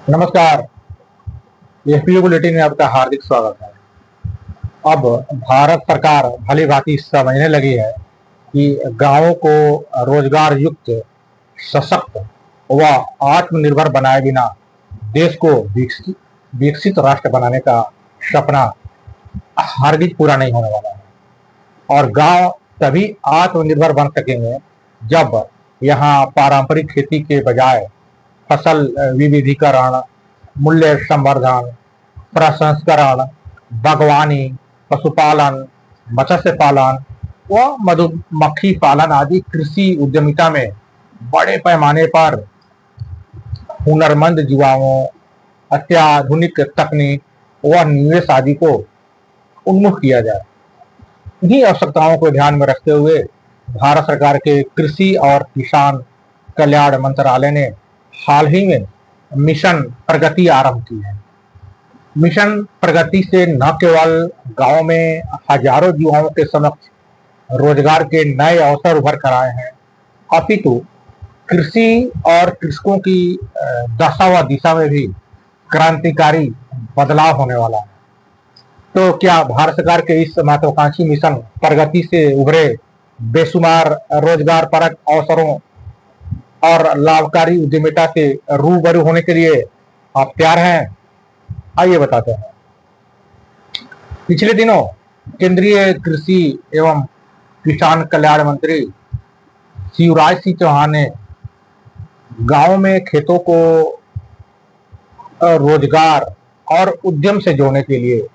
नमस्कार। FPO bulletin में आपका हार्दिक स्वागत है। अब भारत सरकार भली भांति समझने लगी है कि गांवों को रोजगार युक्त, सशक्त व आत्मनिर्भर बनाए बिना देश को विकसित राष्ट्र बनाने का सपना हरगिज पूरा नहीं होने वाला है। और गांव तभी आत्मनिर्भर बन सकेंगे जब यहाँ पारंपरिक खेती के बजाय फसल विविधीकरण, मूल्य संवर्धन, प्रसंस्करण, बागवानी, पशुपालन, मत्स्य पालन व मधुमक्खी पालन आदि कृषि उद्यमिता में बड़े पैमाने पर हुनरमंद युवाओं, अत्याधुनिक तकनीक व निवेश आदि को उन्मुख किया जाए। इन्हीं आवश्यकताओं को ध्यान में रखते हुए भारत सरकार के कृषि और किसान कल्याण मंत्रालय ने हाल ही में मिशन प्रगति आरंभ की है। मिशन प्रगति से न केवल गांव में हजारों युवाओं के समक्ष रोजगार के नए अवसर उभर कर आए हैं, अपितु कृषि और कृषकों की दशा व दिशा में भी क्रांतिकारी बदलाव होने वाला है। तो क्या भारत सरकार के इस महत्वाकांक्षी मिशन प्रगति से उभरे बेशुमार रोजगार परक अवसरों और लाभकारी उद्यमिता से रूबरू होने के लिए आप तैयार हैं? आइए बताते हैं। पिछले दिनों केंद्रीय कृषि एवं किसान कल्याण मंत्री शिवराज सिंह चौहान ने गांव में खेतों को रोजगार और उद्यम से जोड़ने के लिए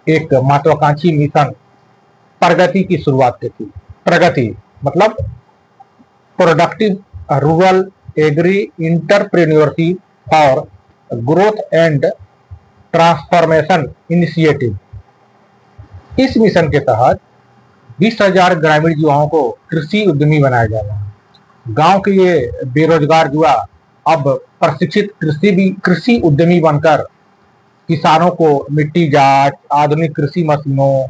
एक महत्वाकांक्षी मिशन प्रगति की शुरुआत की थी। प्रगति मतलब productive rural agri entrepreneurship for growth and transformation initiative. इस मिशन के तहत 20,000 ग्रामीण युवाओं को कृषि उद्यमी बनाया जाएगा। गांव के ये बेरोजगार युवा अब प्रशिक्षित कृषि उद्यमी बनकर किसानों को मिट्टी जांच, आधुनिक कृषि मशीनों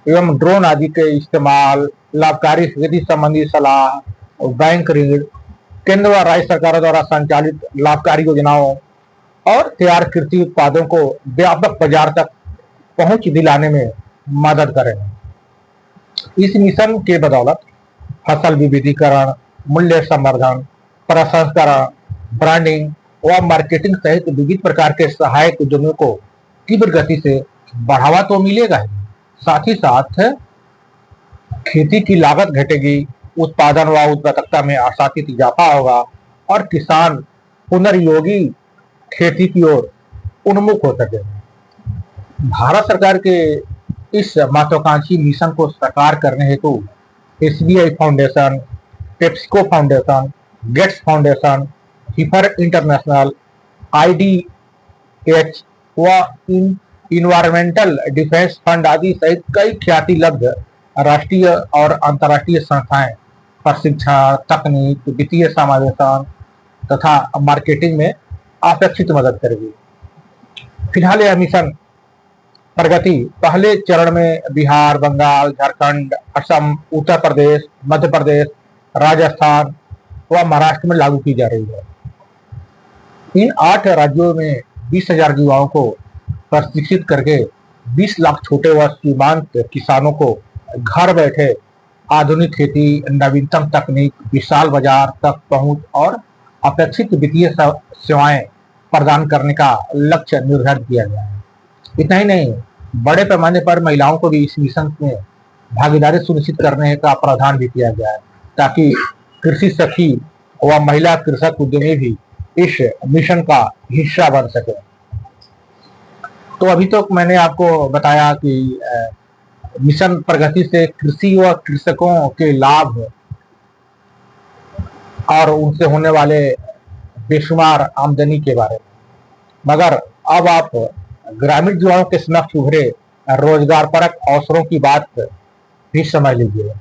एवं ड्रोन आदि के इस्तेमाल, लाभकारी खेती संबंधी सलाह, बैंक ऋण, केंद्र व राज्य सरकारों द्वारा संचालित लाभकारी योजनाओं और तैयार कृषि उत्पादों को व्यापक बाजार तक पहुंच दिलाने में मदद करेंगे। इस मिशन के बदौलत फसल विविधीकरण, मूल्य संवर्धन, प्रसंस्करण, ब्रांडिंग व मार्केटिंग सहित विविध प्रकार के सहायक उद्यमों को तीव्र गति से बढ़ावा तो मिलेगा ही, साथ ही साथ खेती की लागत घटेगी, उत्पादन व उत्पादकता में आशातीत इजाफा होगा और किसान पुनर्योगी खेती की ओर उन्मुख हो सकेंगे। भारत सरकार के इस महत्वाकांक्षी मिशन को साकार करने हेतु SBI Foundation, PepsiCo Foundation, Gates Foundation, Heifer International, IDH व इन्वायरमेंटल डिफेंस फंड आदि सहित कई ख्याति लब्ध राष्ट्रीय और अंतर्राष्ट्रीय संस्थाएं प्रशिक्षण, तकनीक, वित्तीय समावेशन तथा मार्केटिंग में अपेक्षित मदद करेगी। फिलहाल यह मिशन प्रगति पहले चरण में बिहार, बंगाल, झारखंड, असम, उत्तर प्रदेश, मध्य प्रदेश, राजस्थान व महाराष्ट्र में लागू की जा रही है। इन 8 राज्यों में 20,000 युवाओं को प्रशिक्षित करके 20 लाख छोटे व सीमांत किसानों को घर बैठे आधुनिक खेती, नवीनतम तकनीक, विशाल बाजार तक पहुंच और अपेक्षित वित्तीय सेवाएं प्रदान करने का लक्ष्य निर्धारित किया गया है। इतना ही नहीं, बड़े पैमाने पर महिलाओं को भी इस मिशन में भागीदारी सुनिश्चित करने का प्रावधान भी किया गया है, ताकि कृषि सखी व महिला कृषक उद्यमी भी इस मिशन का हिस्सा बन सके। तो अभी तक मैंने आपको बताया कि मिशन प्रगति से कृषि व कृषकों के लाभ और उनसे होने वाले बेशुमार आमदनी के बारे में, मगर अब आप ग्रामीण युवाओं के समक्ष उभरे रोजगार परक अवसरों की बात भी समझ लीजिए।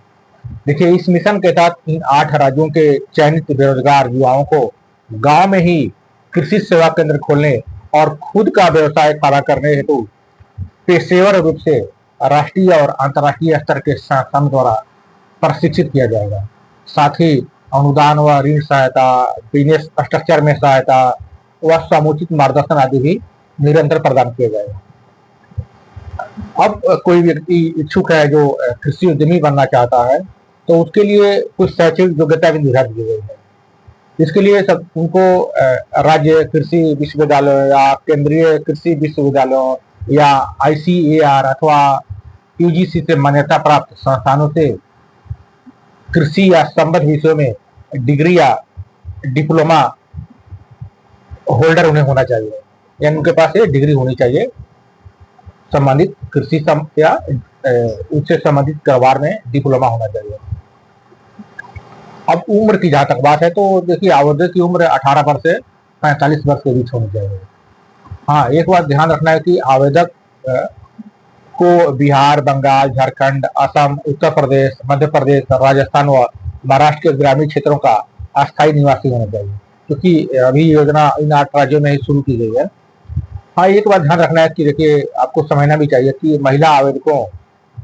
देखिए, इस मिशन के तहत इन 8 राज्यों के चयनित बेरोजगार युवाओं को गांव में ही कृषि सेवा केंद्र खोलने और खुद का व्यवसाय खड़ा करने हेतु पेशेवर रूप से राष्ट्रीय और अंतर्राष्ट्रीय स्तर के संस्थान द्वारा प्रशिक्षित किया जाएगा। साथ ही अनुदान व ऋण सहायता, बिजनेस स्ट्रक्चर में सहायता, व समुचित मार्गदर्शन आदि भी निरंतर प्रदान किया जाएगा। अब कोई व्यक्ति इच्छुक है जो कृषि उद्यमी बनना चाहता है, तो उसके लिए कुछ शैक्षिक योग्यता भी निर्धारित की गई है। इसके लिए सब उनको राज्य कृषि विश्वविद्यालय या केंद्रीय कृषि विश्वविद्यालयों या ICAR अथवा UGC से मान्यता प्राप्त संस्थानों से कृषि या संबद्ध विषयों में डिग्री या डिप्लोमा होल्डर उन्हें होना चाहिए, यानी उनके पास ये डिग्री होनी चाहिए संबंधित कृषि या उससे संबंधित कारोबार में डिप्लोमा होना चाहिए। अब उम्र की जहां तक बात है तो देखिए आवेदक की उम्र 18 वर्ष से 45 वर्ष के बीच होनी चाहिए। हाँ, एक बात ध्यान रखना है कि आवेदक को बिहार, बंगाल, झारखंड, असम, उत्तर प्रदेश, मध्य प्रदेश, राजस्थान व महाराष्ट्र के ग्रामीण क्षेत्रों का अस्थायी निवासी होना चाहिए, क्योंकि अभी योजना इन 8 राज्यों में ही शुरू की गई है। हाँ, एक बात ध्यान रखना है कि देखिए आपको समझना भी चाहिए कि महिला आवेदकों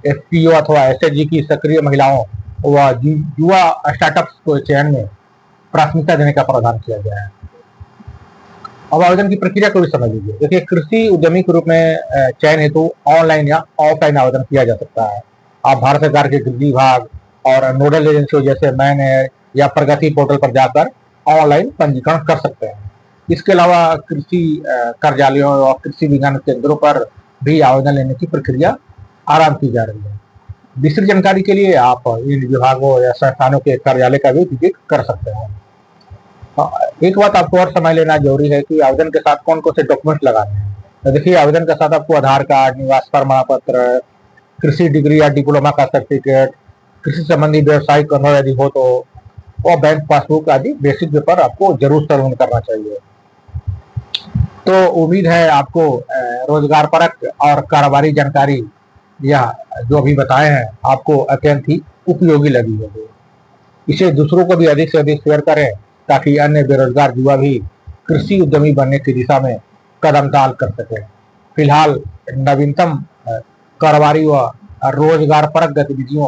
FPO अथवा SHG की सक्रिय महिलाओं व युवा स्टार्टअप्स को चयन में प्राथमिकता देने का प्रावधान किया गया है। अब आवेदन की प्रक्रिया को भी समझ लीजिए। देखिए, कृषि उद्यमी के रूप में चयन हेतु ऑनलाइन या ऑफलाइन आवेदन किया जा सकता है। आप भारत सरकार के कृषि विभाग और नोडल एजेंसियों जैसे मैन या प्रगति पोर्टल पर जाकर ऑनलाइन पंजीकरण कर सकते हैं। इसके अलावा कृषि कार्यालयों और कृषि विज्ञान केंद्रों पर भी आवेदन लेने की प्रक्रिया आरंभ की जा रही है। विस्तृत जानकारी के लिए आप इन विभागों या संस्थानों के कार्यालय का भी विजिट कर सकते हैं। एक बात आपको और समझ लेना जरूरी है कि आवेदन के साथ कौन कौन से डॉक्यूमेंट लगाने हैं। तो देखिए, आवेदन के साथ आपको आधार कार्ड, निवास प्रमाण पत्र, कृषि डिग्री या डिप्लोमा का सर्टिफिकेट, कृषि संबंधी व्यवसायिक अनुभव यदि हो तो, और बैंक पासबुक आदि बेसिक पेपर आपको जरूर सबमिट करना चाहिए। तो उम्मीद है आपको रोजगार परक और कारोबारी जानकारी यह जो अभी बताए हैं आपको अत्यंत ही उपयोगी लगी होगी। इसे दूसरों को भी अधिक से अधिक शेयर करें ताकि अन्य बेरोजगार युवा भी कृषि उद्यमी बनने की दिशा में कदम ताल कर सके। फिलहाल नवीनतम कारोबारी व रोजगार परक गतिविधियों,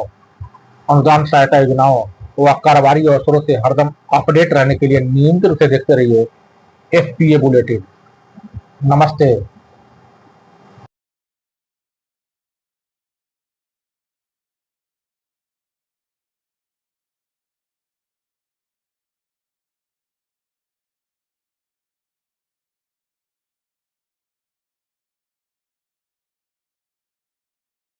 अनुदान सहायता योजनाओं व कारोबारी अवसरों से हरदम अपडेट रहने के लिए नियमित रूप से देखते रहिए FPA बुलेटिन। नमस्ते।